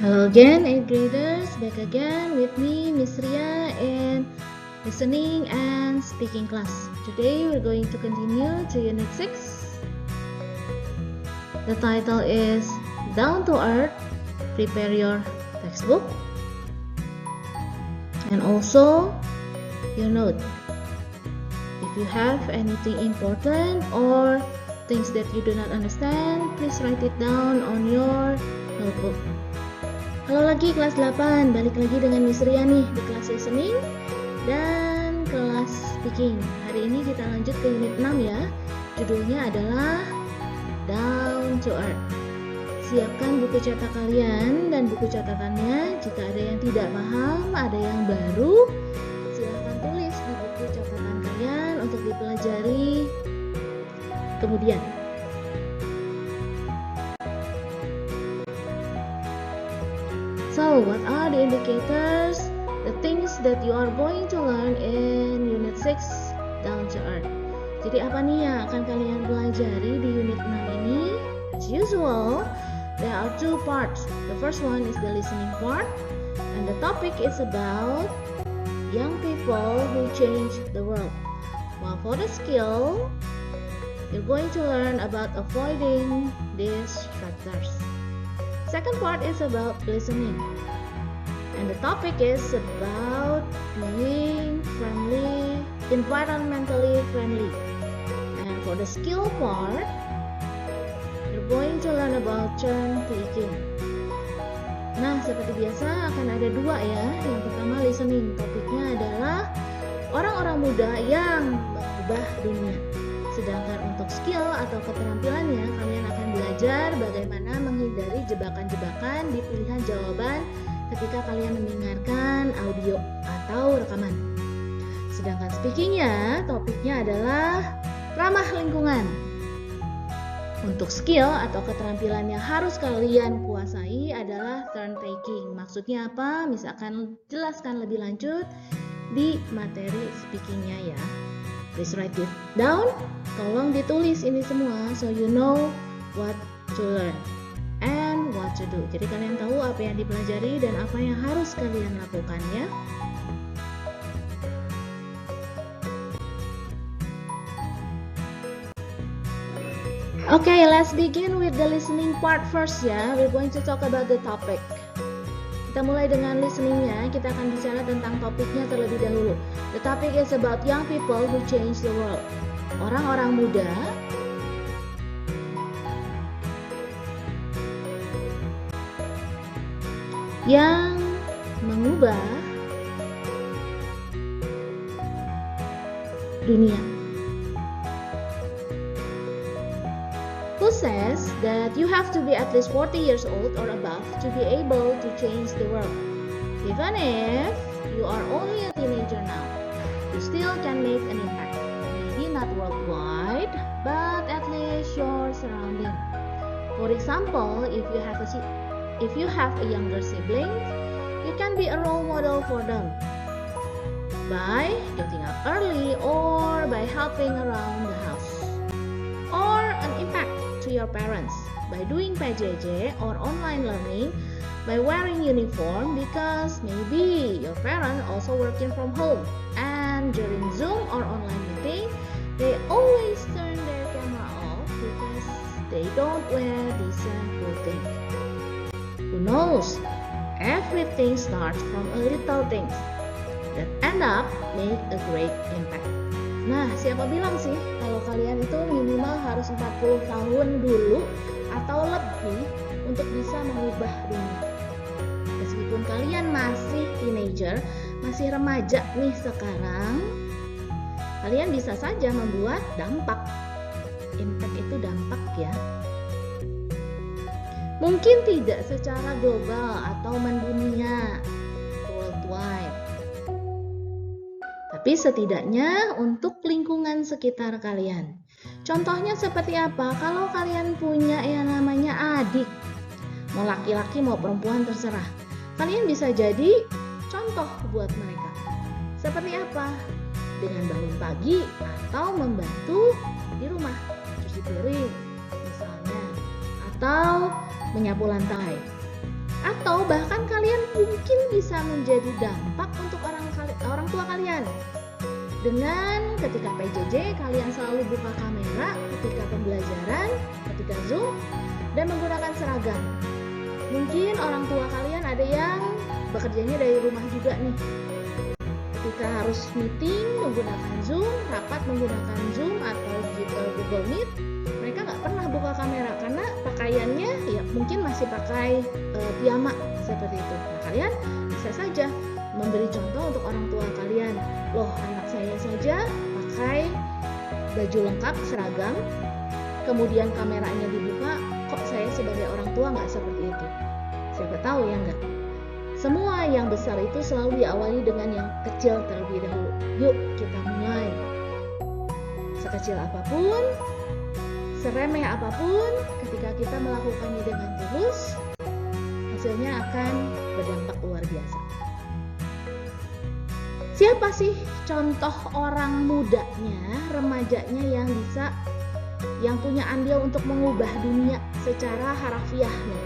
Hello again, 8th graders. Back again with me, Miss Ria, in listening and speaking class. Today we're going to continue to Unit 6. The title is Down to Earth. Prepare your textbook. And also your note. If you have anything important or things that you do not understand, please write it down on your notebook. Halo lagi kelas 8, balik lagi dengan Miss Ria nih di kelas listening dan kelas speaking. Hari ini kita lanjut ke unit 6 ya. Judulnya adalah Down to Earth. Siapkan buku cetak kalian dan buku catatannya. Jika ada yang tidak paham, ada yang baru, silahkan tulis di buku catatan kalian untuk dipelajari kemudian. So, what are the indicators, the things that you are going to learn in Unit 6, Down to Earth? Jadi apa nih yang akan kalian pelajari di Unit 6 ini? As usual, there are two parts. The first one is the listening part, and the topic is about young people who change the world. While for the skill, you're going to learn about avoiding these factors. Second part is about listening, and the topic is about being friendly, environmentally friendly. And for the skill part, you're going to learn about turn taking. Nah, seperti biasa akan ada dua ya. Yang pertama listening, topiknya adalah orang-orang muda yang mengubah dunia. Sedangkan untuk skill atau keterampilannya, kalian akan belajar bagaimana menghindari jebakan-jebakan di pilihan jawaban ketika kalian mendengarkan audio atau rekaman. Sedangkan speakingnya, topiknya adalah ramah lingkungan. Untuk skill atau keterampilan yang harus kalian kuasai adalah turn taking. Maksudnya apa? Misalkan jelaskan lebih lanjut di materi speakingnya ya. Please write it down. Tolong ditulis ini semua so you know what to learn and what to do. Jadi kalian tahu apa yang dipelajari dan apa yang harus kalian lakukan ya. Okay, let's begin with the listening part first ya. We're going to talk about the topic. Kita mulai dengan listeningnya, kita akan bicara tentang topiknya terlebih dahulu. The topic is about young people who change the world. Orang-orang muda yang mengubah dunia. Who says that you have to be at least 40 years old or above to be able to change the world? Even if you are only a teenager now, you still can make an impact. Maybe not worldwide, but at least your surrounding. For example, if you have a younger sibling, you can be a role model for them by getting up early or by helping around the house. Or an impact to your parents by doing PJJ or online learning by wearing uniform because maybe your parent also working from home and during Zoom or online meeting they always turn their camera off because they don't wear decent clothing. Who knows? Everything starts from a little things that end up make a great impact. Nah, siapa bilang sih kalau kalian itu minimal harus 40 tahun dulu atau lebih untuk bisa mengubah dunia? Meskipun kalian masih teenager, masih remaja nih sekarang, kalian bisa saja membuat dampak. Impact itu dampak ya. Mungkin tidak secara global atau mendunia, worldwide. Tapi setidaknya untuk lingkungan sekitar kalian. Contohnya seperti apa? Kalau kalian punya yang namanya adik, mau laki-laki mau perempuan terserah, kalian bisa jadi contoh buat mereka. Seperti apa? Dengan bangun pagi atau membantu di rumah, cuci piring misalnya, atau menyapu lantai. Atau bahkan kalian mungkin bisa menjadi dampak untuk orang tua kalian. Dengan ketika PJJ kalian selalu buka kamera ketika pembelajaran, ketika Zoom, dan menggunakan seragam. Mungkin orang tua kalian ada yang bekerjanya dari rumah juga nih. Ketika harus meeting menggunakan Zoom, rapat menggunakan Zoom atau Google Meet, mereka nggak pernah buka kamera karena pakaiannya ya mungkin masih pakai piyama seperti itu. Nah, kalian bisa saja memberi contoh untuk orang tua kalian. Loh, anak saya saja pakai baju lengkap seragam, kemudian kameranya dibuka, kok saya sebagai orang tua nggak seperti itu? Siapa tahu ya nggak? Semua yang besar itu selalu diawali dengan yang kecil terlebih dahulu. Yuk kita mulai. Sekecil apapun, seremeh apapun, ketika kita melakukannya dengan tulus, hasilnya akan berdampak luar biasa. Siapa sih contoh orang mudanya, remajanya yang punya andil untuk mengubah dunia secara harafiah nih?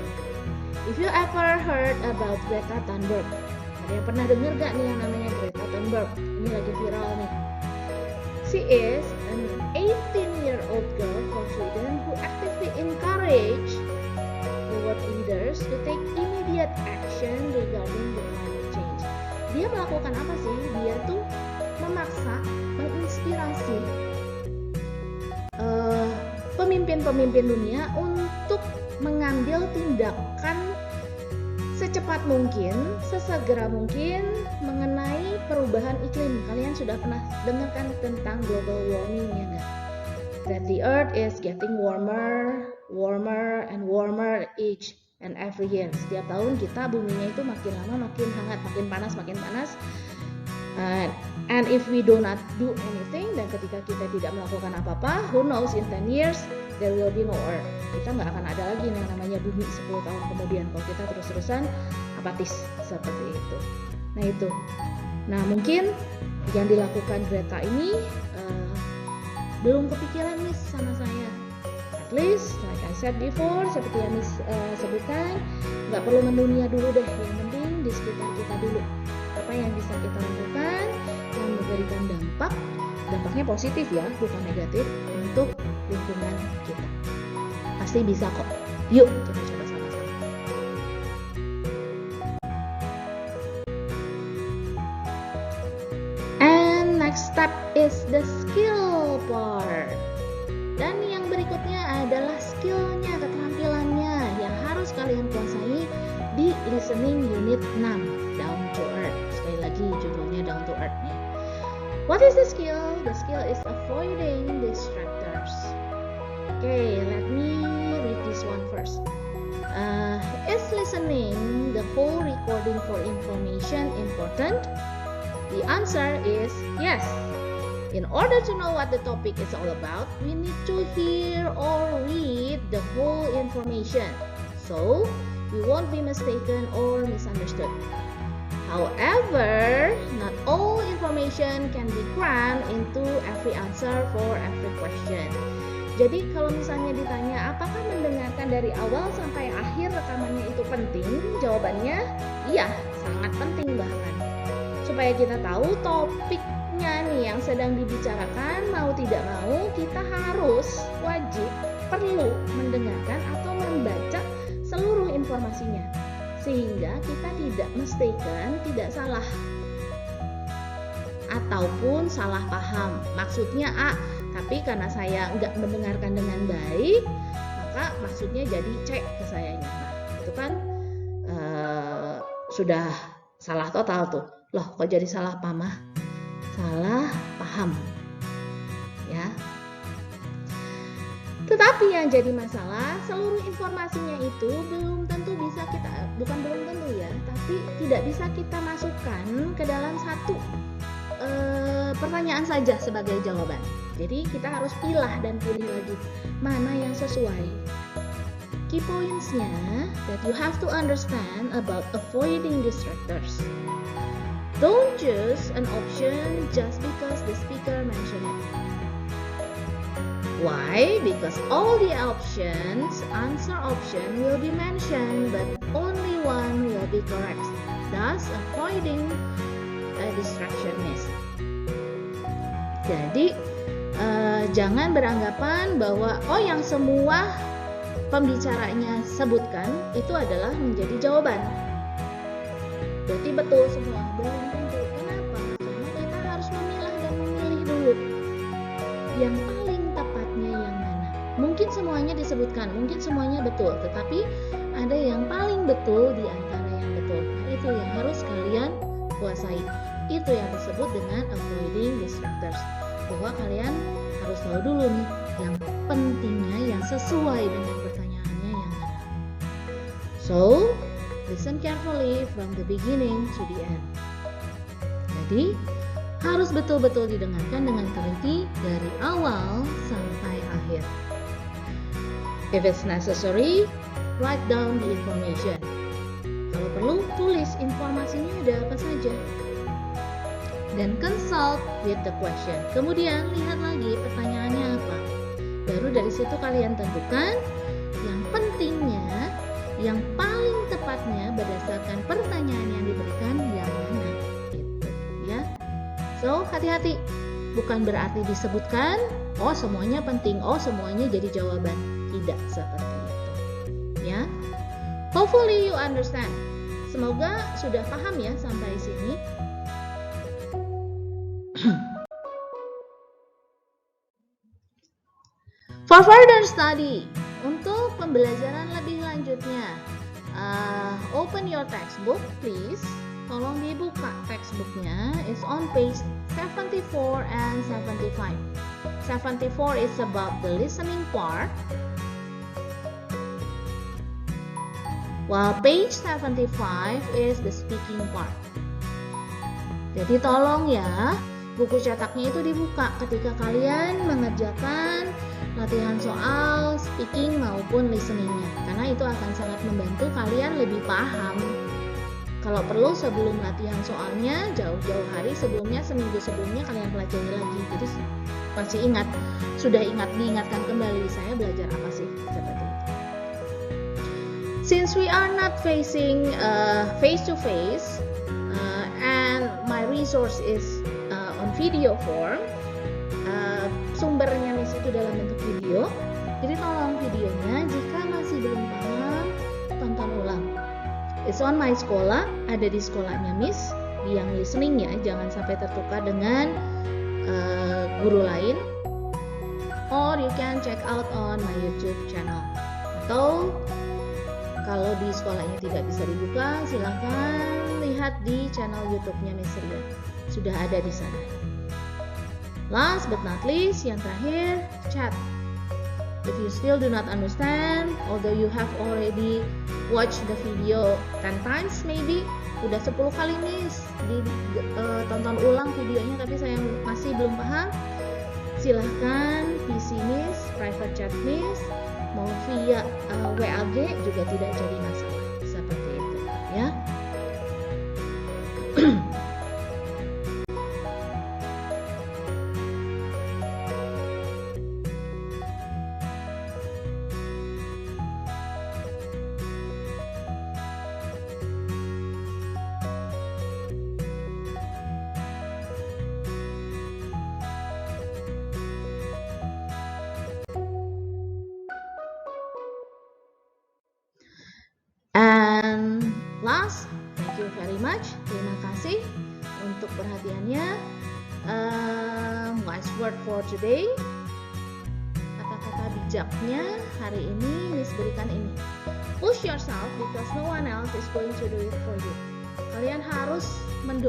If you ever heard about Greta Thunberg, ada yang pernah dengar gak nih yang namanya Greta Thunberg? Ini lagi viral nih. She is an 18-year-old girl from Sweden who actively encouraged the world leaders to take immediate action regarding the climate change. Dia melakukan apa sih? Dia tuh memaksa, menginspirasi pemimpin-pemimpin dunia untuk mengambil tindakan secepat mungkin, sesegera mungkin mengenai perubahan iklim. Kalian sudah pernah dengar kan tentang global warming ya nggak? That the earth is getting warmer and warmer each and every year. Setiap tahun kita buminya itu makin lama makin hangat, makin panas. And if we do not do anything, dan ketika kita tidak melakukan apa-apa, who knows in 10 years there will be no earth. Kita nggak akan ada lagi yang namanya bumi 10 tahun kemudian kalau kita terus-terusan apatis seperti itu. Nah mungkin yang dilakukan Greta ini belum kepikiran Miss sama saya. At least like I said before, seperti yang Miss sebutkan, nggak perlu mendunia dulu deh, yang penting di sekitar kita dulu. Apa yang bisa kita lakukan yang memberikan dampaknya positif ya, bukan negatif untuk lingkungan kita. Pasti bisa kok. Yuk kita coba sama-sama. And next step is the skill part. Dan yang berikutnya adalah skillnya, keterampilannya yang harus kalian kuasai di listening unit 6, Down to Earth. Sekali lagi judulnya Down to Earth nih. What is the skill? The skill is avoiding distractors. Okay, let me read this one first. Is listening the whole recording for information important? The answer is yes. In order to know what the topic is all about, we need to hear or read the whole information, so we won't be mistaken or misunderstood. However, not all information can be crammed into every answer for every question. Jadi kalau misalnya ditanya apakah mendengarkan dari awal sampai akhir rekamannya itu penting, jawabannya iya, sangat penting bahkan. Supaya kita tahu topiknya nih yang sedang dibicarakan, mau tidak mau kita harus wajib perlu mendengarkan atau membaca seluruh informasinya, sehingga kita tidak mistaken, tidak salah ataupun salah paham. Maksudnya A, tapi karena saya nggak mendengarkan dengan baik, maka maksudnya jadi C ke sayanya. Nah, itu kan sudah salah total tuh. Loh, kok jadi salah paham? Salah paham. Ya. Tetapi yang jadi masalah, seluruh informasinya itu belum tentu bisa kita, bukan belum tentu ya, tapi tidak bisa kita masukkan ke dalam satu pertanyaan saja sebagai jawaban. Jadi kita harus pilih dan pilih lagi mana yang sesuai. Key points-nya that you have to understand about avoiding distractors. Don't choose an option just because the speaker mentioned it. Why? Because all the options answer option will be mentioned, but only one will be correct, thus avoiding a distraction miss. Jadi, jangan beranggapan bahwa yang semua pembicaranya sebutkan itu adalah menjadi jawaban. Berarti betul semua, belum tentu. Kenapa? Karena kita harus memilah dan memilih dulu yang paling tepatnya yang mana. Mungkin semuanya disebutkan, mungkin semuanya betul, tetapi ada yang paling betul di antara yang betul. Nah, itu yang harus kalian kuasai. Itu yang disebut dengan avoiding distractors. Bahwa kalian harus tahu dulu nih yang pentingnya, yang sesuai dengan pertanyaannya yang mana. So, listen carefully from the beginning to the end. Jadi, harus betul-betul didengarkan dengan teliti dari awal sampai akhir. If it's necessary, write down the information. Kalau perlu, tulis informasinya ada apa saja. Dan consult with the question. Kemudian lihat lagi pertanyaannya apa. Baru dari situ kalian tentukan yang pentingnya, yang paling tepatnya berdasarkan pertanyaan yang diberikan yang mana. Gitu, ya. So, hati-hati. Bukan berarti disebutkan, semuanya penting, semuanya jadi jawaban. Tidak seperti itu. Ya. Hopefully you understand. Semoga sudah paham ya sampai sini. For further study, untuk pembelajaran lebih lanjutnya, open your textbook please. Tolong dibuka textbooknya. It's on page 74 and 75. 74 is about the listening part, while page 75 is the speaking part. Jadi tolong ya, buku cetaknya itu dibuka ketika kalian mengerjakan latihan soal speaking maupun listeningnya, karena itu akan sangat membantu kalian lebih paham. Kalau perlu sebelum latihan soalnya, jauh-jauh hari sebelumnya, seminggu sebelumnya kalian pelajari lagi. Jadi masih ingat, sudah diingatkan kembali saya belajar apa sih, seperti itu. Since we are not facing face to face, and my resource is on video form, sumbernya Miss itu dalam bentuk video. Jadi tolong videonya, jika masih belum paham, tonton ulang. It's on my sekolah, ada di sekolahnya Miss, yang listening ya, jangan sampai tertukar dengan guru lain. Or you can check out on my YouTube channel. Atau kalau di sekolahnya tidak bisa dibuka, silahkan lihat di channel YouTube-nya Miss Ria. Sudah ada di sana. Last but not least, yang terakhir, chat. If you still do not understand, although you have already watched the video 10 times maybe, udah 10 kali Miss tonton ulang videonya tapi saya masih belum paham, silahkan PC Miss, private chat Miss, mau via WAG juga tidak jadi masalah, seperti itu ya. And last, thank you very much. Terima kasih untuk perhatiannya. Wise word for today. Kata-kata bijaknya hari ini Miss berikan ini. Push yourself because no one else is going to do it for you. Kalian harus mendorong